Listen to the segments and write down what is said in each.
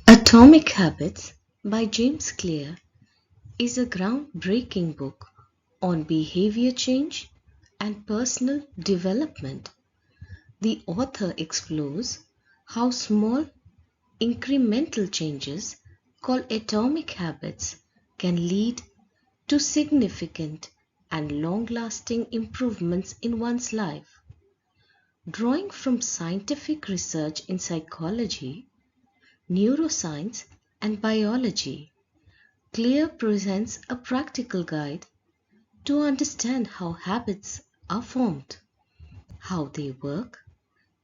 Atomic Habits by James Clear is a groundbreaking book on behavior change and personal development. The author explores how small, incremental changes called atomic habits can lead to significant and long-lasting improvements in one's life. Drawing from scientific research in psychology, neuroscience, and biology, Clear presents a practical guide to understand how habits are formed, how they work,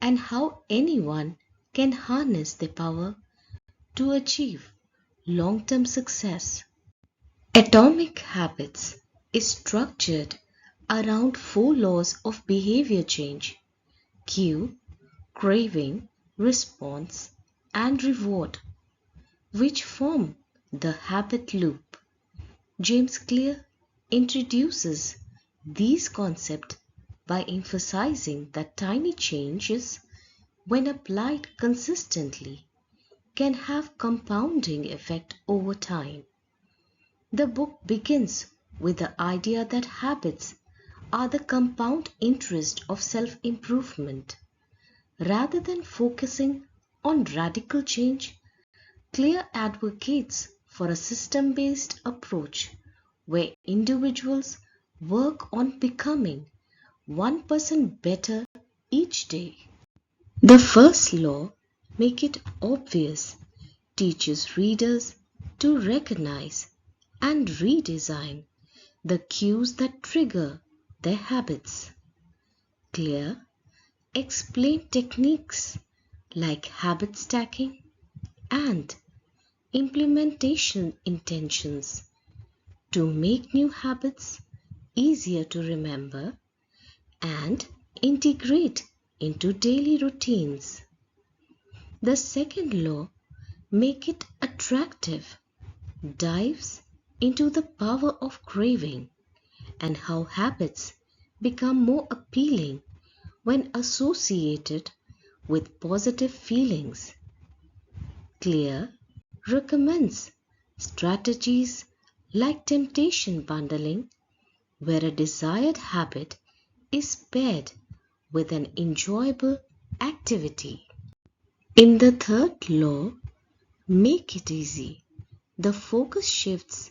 and how anyone can harness their power to achieve long-term success. Atomic Habits is structured around four laws of behavior change: cue, craving, response, and reward, which form the habit loop. James Clear introduces these concepts by emphasizing that tiny changes, when applied consistently, can have compounding effect over time. The book begins with the idea that habits are the compound interest of self-improvement. Rather than focusing on radical change, Clear advocates for a system-based approach where individuals work on becoming 1% better each day. The first law, make it obvious, teaches readers to recognize and redesign the cues that trigger their habits. Clear explain techniques like habit stacking and implementation intentions to make new habits easier to remember and integrate into daily routines. The second law, make it attractive, dives into the power of craving and how habits become more appealing when associated with positive feelings. Clear recommends strategies like temptation bundling, where a desired habit is paired with an enjoyable activity. In the third law, make it easy, the focus shifts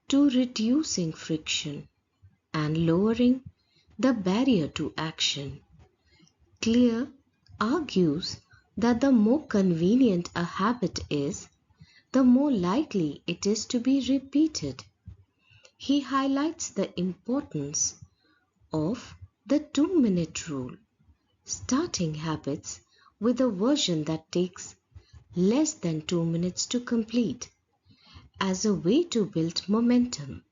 to reducing friction and lowering the barrier to action. Clear argues that the more convenient a habit is, the more likely it is to be repeated. He highlights the importance of the 2-minute rule, starting habits with a version that takes less than 2 minutes to complete, as a way to build momentum.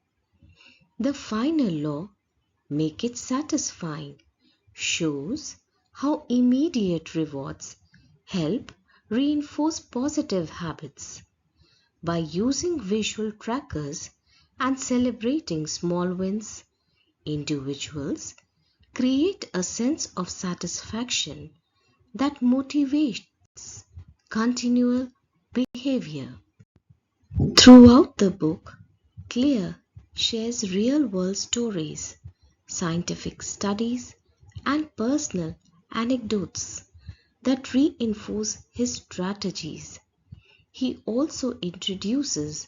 The final law, make it satisfying, shows how immediate rewards help reinforce positive habits. By using visual trackers and celebrating small wins, individuals create a sense of satisfaction that motivates continual behavior. Throughout the book, Clear shares real-world stories, scientific studies, and personal anecdotes that reinforce his strategies. He also introduces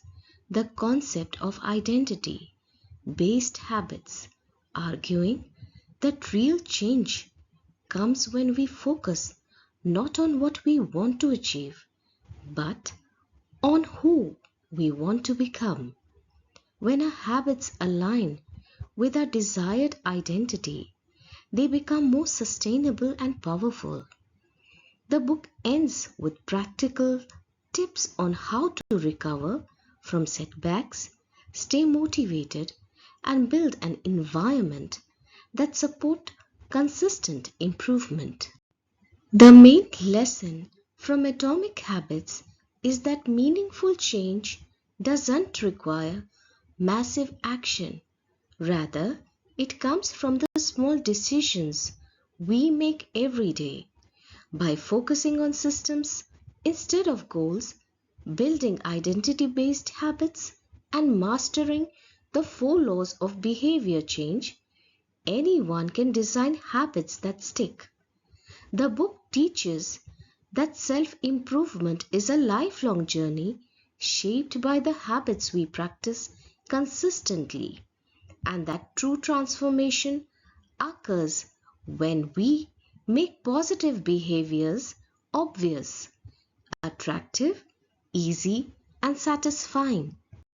the concept of identity-based habits, arguing that real change comes when we focus not on what we want to achieve, but on who we want to become. When our habits align with our desired identity, they become more sustainable and powerful. The book ends with practical tips on how to recover from setbacks, stay motivated, and build an environment that supports consistent improvement. The main lesson from Atomic Habits is that meaningful change doesn't require massive action. Rather, it comes from the small decisions we make every day. By focusing on systems instead of goals, building identity-based habits, and mastering the 4 laws of behavior change, anyone can design habits that stick. The book teaches that self-improvement is a lifelong journey shaped by the habits we practice consistently, and that true transformation occurs when we make positive behaviors obvious, attractive, easy, and satisfying.